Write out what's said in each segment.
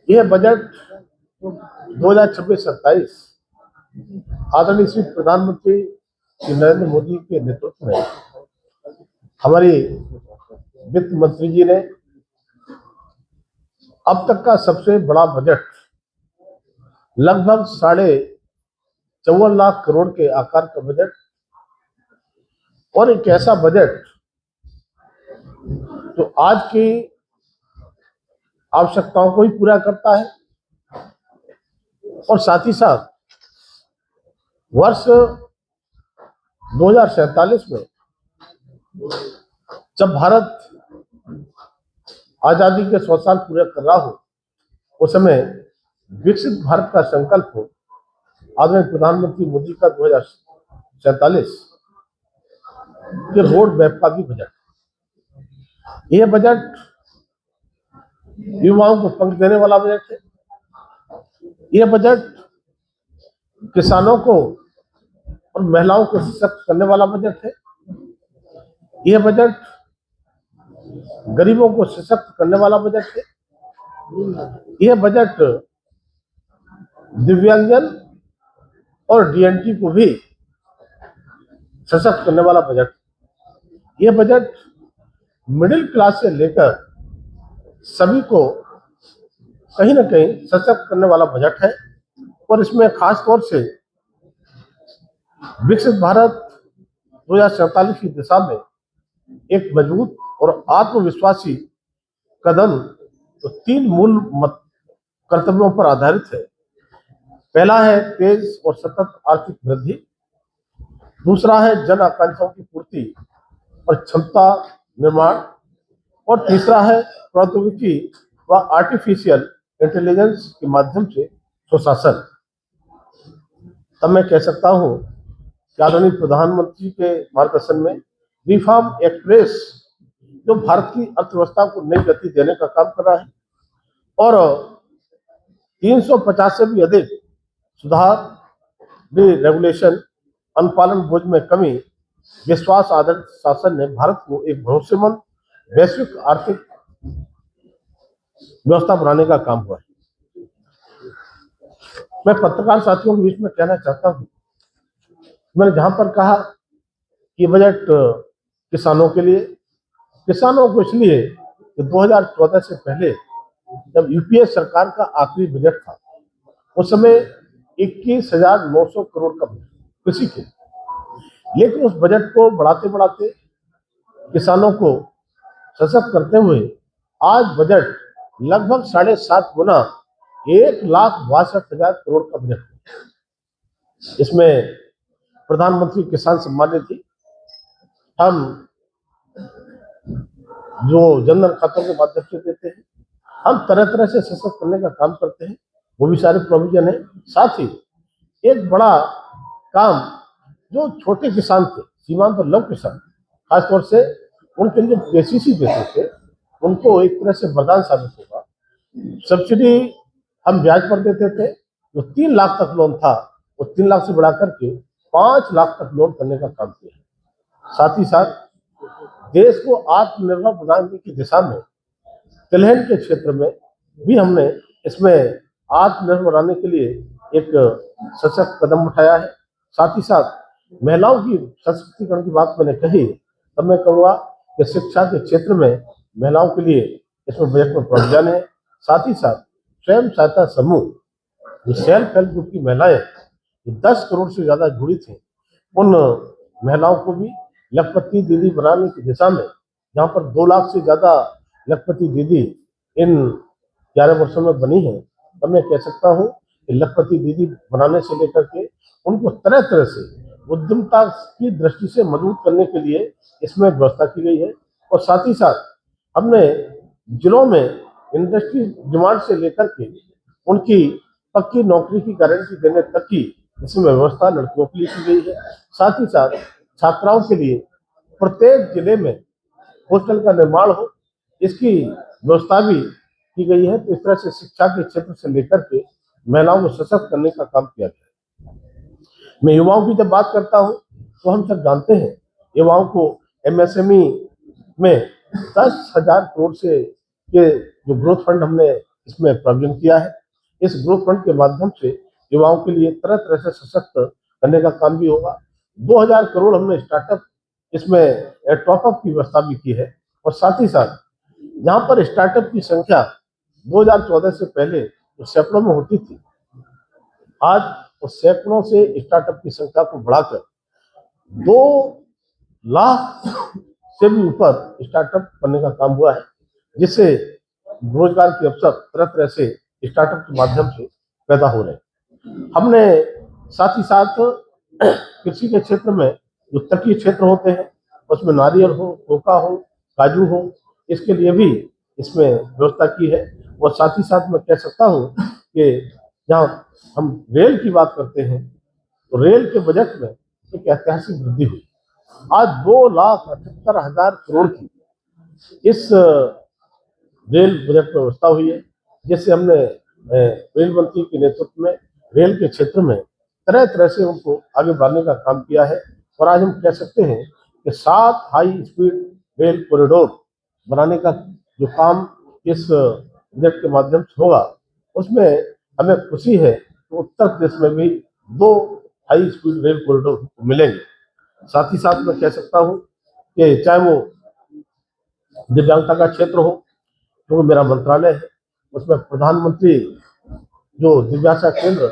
यह बजट 2026-27 आदरणीय श्री प्रधानमंत्री श्री नरेंद्र मोदी के नेतृत्व में हमारी वित्त मंत्री जी ने अब तक का सबसे बड़ा बजट लगभग 54 लाख करोड़ के आकार का बजट, और एक ऐसा बजट जो आज की आवश्यकताओं को ही पूरा करता है और साथ ही साथ वर्ष 2047 में जब भारत आजादी के 100 साल पूरे कर रहा हो, उस समय विकसित भारत का संकल्प हो, आदरणीय प्रधानमंत्री मोदी का 2047 के रोड मैप का भी बजट। यह बजट युवाओं को पंख देने वाला बजट है। यह बजट किसानों को और महिलाओं को सशक्त करने वाला बजट है। यह बजट गरीबों को सशक्त करने वाला बजट है। यह बजट दिव्यांगजन और डीएनटी को भी सशक्त करने वाला बजट। यह बजट मिडिल क्लास से लेकर सभी को कहीं ना कहीं सशक्त करने वाला बजट है, और इसमें खास तौर से विकसित भारत 2047 की दिशा में एक मजबूत और आत्मविश्वासी कदम तो 3 मूल कर्तव्यों पर आधारित है। पहला है तेज और सतत आर्थिक वृद्धि, दूसरा है जन आकांक्षाओं की पूर्ति और क्षमता निर्माण, और तीसरा है प्रौद्योगिकी व आर्टिफिशियल इंटेलिजेंस के माध्यम से सुशासन। तब मैं कह सकता हूं कि आदरणीय प्रधानमंत्री के मार्गदर्शन में रिफॉर्म एक्सप्रेस जो भारत की अर्थव्यवस्था को नई गति देने का काम कर रहा है, और 350 से भी अधिक सुधार, रेगुलेशन, अनुपालन बोझ में कमी, विश्वास आधारित शासन ने भारत को एक भरोसेमंद वैश्विक आर्थिक व्यवस्था बनाने का काम हुआ है। मैं पत्रकार साथियों के बीच में कहना चाहता हूं, मैंने जहां पर कहा कि बजट किसानों के लिए, किसानों को इसलिए कि 2014 से पहले जब यूपीए सरकार का आखिरी बजट था, उस समय 21,900 करोड़ का बजट कृषि के, लेकिन उस बजट को बढ़ाते बढ़ाते किसानों को सशक्त करते हुए आज बजट लगभग 7.5 गुना 1,62,000 करोड़ का बजट है। इसमें प्रधानमंत्री किसान सम्मान निधि, हम जो जनधन खातों के माध्यम से देते हैं, हम तरह तरह से सशक्त करने का काम करते हैं, वो भी सारे प्रोविजन है। साथ ही एक बड़ा काम जो छोटे किसान थे, सीमांत और लघु किसान, खासतौर से उनके लिए केसीसी देते थे, उनको एक तरह से वरदान साबित होगा। सब्सिडी हम ब्याज पर देते थे, जो 3 लाख तक लोन था वो 3 लाख से बढ़ा करके 5 लाख तक लोन करने का काम किया। साथ ही साथ देश को आत्मनिर्भर बनाने की दिशा में तिलहन के क्षेत्र में भी हमने इसमें आत्मनिर्भर बनाने के लिए एक सशक्त कदम उठाया है। साथ ही साथ महिलाओं की सशक्तिकरण की बात मैंने कही, तब मैं कहूँगा कि शिक्षा के क्षेत्र में महिलाओं के लिए इसमें बजट में प्रावधान है। साथ ही साथ स्वयं सहायता समूह, जो सेल्फ हेल्प ग्रुप की महिलाएं 10 करोड़ से ज्यादा जुड़ी थी, उन महिलाओं को भी लखपति दीदी बनाने की दिशा में, जहाँ पर 2 लाख से ज्यादा लखपति दीदी इन 11 वर्षों में बनी है, तब मैं कह सकता हूँ कि लखपति दीदी बनाने से लेकर के उनको तरह तरह से उद्यमता की दृष्टि से मजबूत करने के लिए इसमें व्यवस्था की गई है। और साथ ही साथ हमने जिलों में इंडस्ट्री डिमांड से लेकर के उनकी पक्की नौकरी की गारंटी देने तक की इसमें व्यवस्था लड़कियों के लिए की गई है। साथ ही साथ छात्राओं के लिए प्रत्येक जिले में हॉस्टल का निर्माण हो, इसकी व्यवस्था भी की गई है। तो इस तरह से शिक्षा के क्षेत्र से लेकर के महिलाओं को सशक्त करने का काम किया गया है। मैं युवाओं की जब बात करता हूँ तो हम सब जानते हैं, युवाओं को एमएसएमई में 10,000 करोड़ से के जो ग्रोथ फंड हमने इसमें प्रोविजन किया है। इस ग्रोथ फंड के माध्यम से युवाओं के लिए तरह तरह से सशक्त करने का काम भी होगा। 2000 करोड़ हमने स्टार्टअप इसमें टॉपअप की व्यवस्था भी की है। और साथ ही साथ जहाँ पर स्टार्टअप की संख्या 2014 से पहले तो सैकड़ों में होती थी, आज उस सैकड़ों से स्टार्टअप की संख्या को बढ़ाकर 2 लाख से भी ऊपर स्टार्टअप करने का काम हुआ है, जिससे रोजगार के अवसर तरह तरह से स्टार्टअप के माध्यम से पैदा हो रहे हैं। हमने साथ ही साथ कृषि के क्षेत्र में जो तटीय क्षेत्र होते हैं उसमें नारियल हो, कोका हो, काजू हो, इसके लिए भी इसमें व्यवस्था की है। और साथ ही साथ मैं कह सकता हूँ कि जहाँ हम रेल की बात करते हैं तो रेल के बजट में एक ऐतिहासिक वृद्धि हुई। आज 2,78,000 करोड़ की इस रेल बजट में व्यवस्था हुई है, जिससे हमने रेल मंत्री के नेतृत्व में रेल के क्षेत्र में तरह तरह से उनको आगे बढ़ाने का काम किया है। और आज हम कह सकते हैं कि 7 हाई स्पीड रेल कॉरिडोर बनाने का जो काम इस बजट के माध्यम से होगा, उसमें हमें खुशी है कि उत्तर प्रदेश में भी 2 हाई स्पीड रेल कॉरिडोर मिलेंगे। साथ ही साथ मैं कह सकता हूँ कि चाहे वो दिव्यांगता का क्षेत्र हो, जो मेरा मंत्रालय है, उसमें प्रधानमंत्री जो दिव्यांगता केंद्र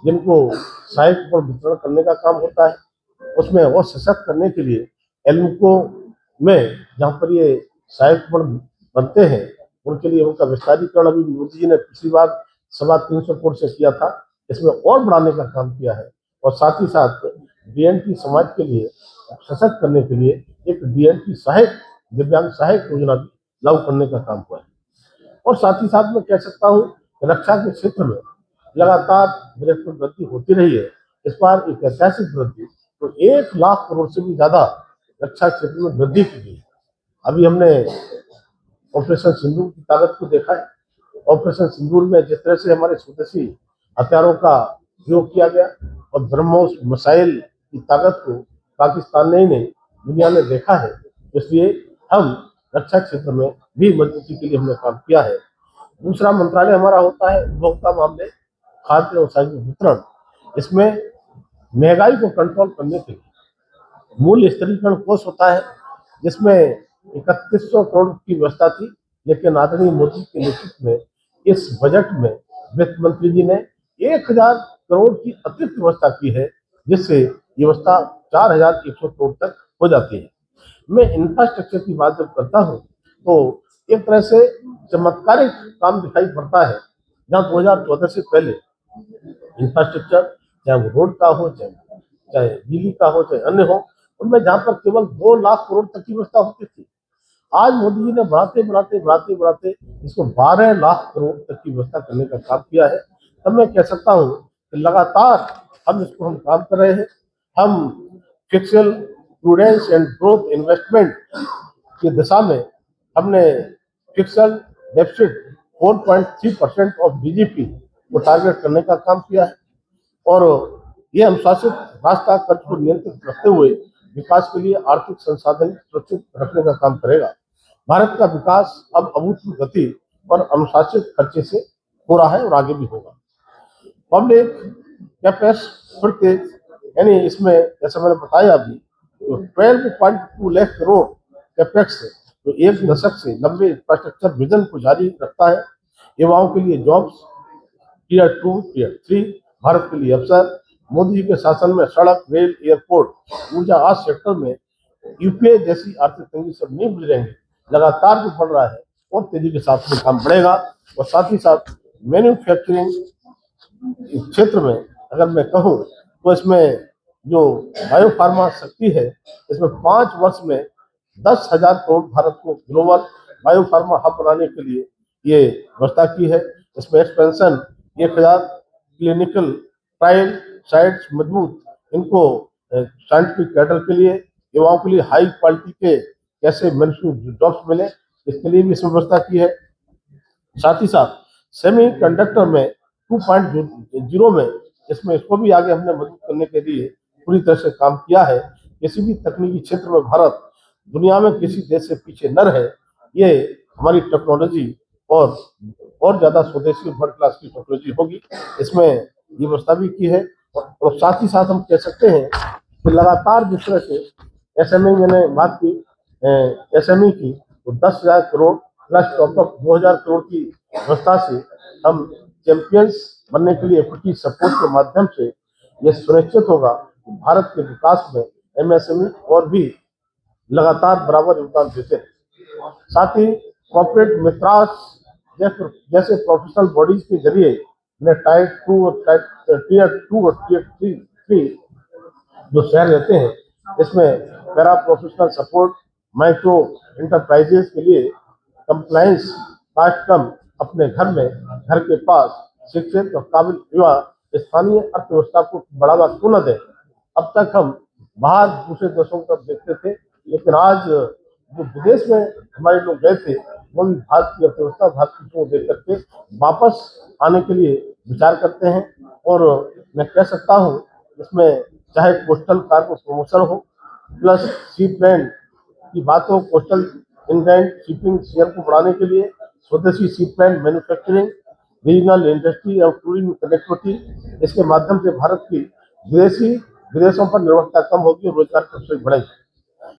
जिनको सहायक उपकरण वितरण करने का काम होता है, उसमें वो सशक्त करने के लिए एल्मको में जहाँ पर ये सहायक उपकरण बनते हैं उनके लिए उनका विस्तारीकरण अभी मोदी जी ने पिछली बार 325 करोड़ से किया था, इसमें और बढ़ाने का काम किया है। और साथ ही साथ डीएनटी समाज के लिए सशक्त करने के लिए एक डीएनटी सहायक दिव्यांग सहायक योजना भी लागू करने का काम हुआ है। और साथ ही साथ मैं कह सकता हूँ रक्षा के क्षेत्र में लगातार बजट में वृद्धि होती रही है। इस बार एक ऐतिहासिक वृद्धि, तो 1 लाख करोड़ से भी ज्यादा रक्षा क्षेत्र में वृद्धि की गई है। अभी हमने ऑपरेशन सिंदूर की ताकत को देखा है। ऑपरेशन सिंदूर में जिस तरह से हमारे स्वदेशी हथियारों का प्रयोग किया गया और ब्रह्मोस मिसाइल की ताकत को पाकिस्तान ने ही नहीं दुनिया ने देखा है, इसलिए हम रक्षा क्षेत्र में भी मजबूती के लिए हमने काम किया है। दूसरा मंत्रालय हमारा होता है उपभोक्ता मामले, खाद्य और सार्वजनिक वितरण। इसमें महंगाई को कंट्रोल करने के लिए मूल्य स्तरीकरण कोष होता है, जिसमें 3100 करोड़ की व्यवस्था थी, लेकिन आदरणीय मोदी के नेतृत्व में इस बजट में वित्त मंत्री जी ने 1000 करोड़ की अतिरिक्त व्यवस्था की है, जिससे ये व्यवस्था 4100 करोड़ तक हो जाती है। मैं इंफ्रास्ट्रक्चर की बात जब करता हूँ तो एक तरह से चमत्कारिक काम दिखाई पड़ता है। जहाँ 2014 से पहले इंफ्रास्ट्रक्चर चाहे वो रोड का हो, चाहे बिजली का हो, चाहे अन्य हो, उनमें जहाँ पर केवल 2 लाख करोड़ तक की व्यवस्था होती थी, आज मोदी जी ने बढ़ाते इसको 12 लाख करोड़ तक की व्यवस्था करने का काम किया है। तब मैं कह सकता हूँ कि लगातार हम काम कर रहे हैं। हम pixel prudence and growth investment की दिशा में हमने फिक्सल डेफिसिट 4.3% ऑफ बीजीपी को टारगेट करने का काम किया है। और ये अनुशासित रास्ता कर्ज को नियंत्रित रखते हुए विकास के लिए आर्थिक संसाधन सुरक्षित रखने का काम करेगा। भारत का विकास अब अभूतपूर्व गति और अनुशासित खर्चे से हो रहा है और आगे भी होगा। पब्लिक कैपेक्स फिर तेज, यानी इसमें जैसा मैंने बताया अभी तो 12.2 लाख करोड़ कैपेक्स तो एक दशक से लंबे इंफ्रास्ट्रक्चर विजन को जारी रखता है। युवाओं के लिए जॉब्स, टियर 2, टियर 3 भारत के लिए अवसर। मोदी जी के शासन में सड़क, रेल, एयरपोर्ट, ऊर्जा आदि सेक्टर में यूपीए जैसी आर्थिक तंगी सब नहीं गुजरेंगे, लगातार भी बढ़ रहा है और तेजी के साथ में काम बढ़ेगा। और साथ ही साथ मैन्युफैक्चरिंग क्षेत्र में अगर मैं कहूँ तो इसमें जो बायो फार्मा शक्ति है, इसमें 5 वर्ष में 10,000 करोड़ भारत को ग्लोबल बायो फार्मा हब बनाने के लिए ये व्यवस्था की है। इसमें एक्सपेंशन 1000 क्लिनिकल ट्रायल साइट्स मजबूत, इनको साइंटिफिक कैडर के लिए, युवाओं के लिए हाई क्वालिटी के कैसे मैन्युफैक्चरिंग जॉब्स मिले, इसके लिए भी इसमें व्यवस्था की है। साथ ही साथ सेमी कंडक्टर में 2.0 में इसमें इसको भी आगे हमने मजबूत करने के लिए पूरी तरह से काम किया है। किसी भी तकनीकी क्षेत्र में भारत दुनिया में किसी देश से पीछे न रहे, ये हमारी टेक्नोलॉजी और और ज्यादा स्वदेशी वर्ल्ड क्लास की टेक्नोलॉजी होगी, इसमें ये व्यवस्था भी की है। और साथ ही साथ हम कह सकते हैं कि लगातार जिस तरह से एसएमई मैंने बात की, एसएमई की, तो 10,000 करोड़ प्लस टॉपअप 2,000 करोड़ की व्यवस्था से हम चैंपियंस बनने के लिए इक्विटी सपोर्ट के माध्यम से यह सुनिश्चित होगा कि भारत के विकास में एमएसएमई और भी लगातार बराबर योगदान देते हैं। साथ ही कॉर्पोरेट मित्रास जैसे प्रोफेशनल बॉडीज के जरिए टायर 2 और टीयर 3 जो शहर रहते हैं, इसमें para professional support, micro enterprises के लिए कंप्लायंस कास्ट कम अपने घर के पास शिक्षित और काबिल युवा स्थानीय अर्थव्यवस्था को बढ़ावा क्यों न दें। अब तक हम बाहर दूसरे देशों की तरफ देखते थे, लेकिन आज जो विदेश में हमारे लोग गए थे, वो भी भारत की अर्थव्यवस्था, भारत को देख करके वापस आने के लिए विचार करते हैं। और मैं कह सकता हूँ इसमें चाहे कोस्टल कार्गो प्रमोशन हो, प्लस सीप लैंड की बात हो, कोस्टल इनलैंड शिपिंग शेयर को बढ़ाने के लिए स्वदेशी सीप लैंड मैन्युफैक्चरिंग, रीजनल इंडस्ट्री और टूरिज्म कनेक्टिविटी, इसके माध्यम से भारत की विदेशों पर निर्भरता कम होगी और रोजगार के अवसर बढ़ेंगे।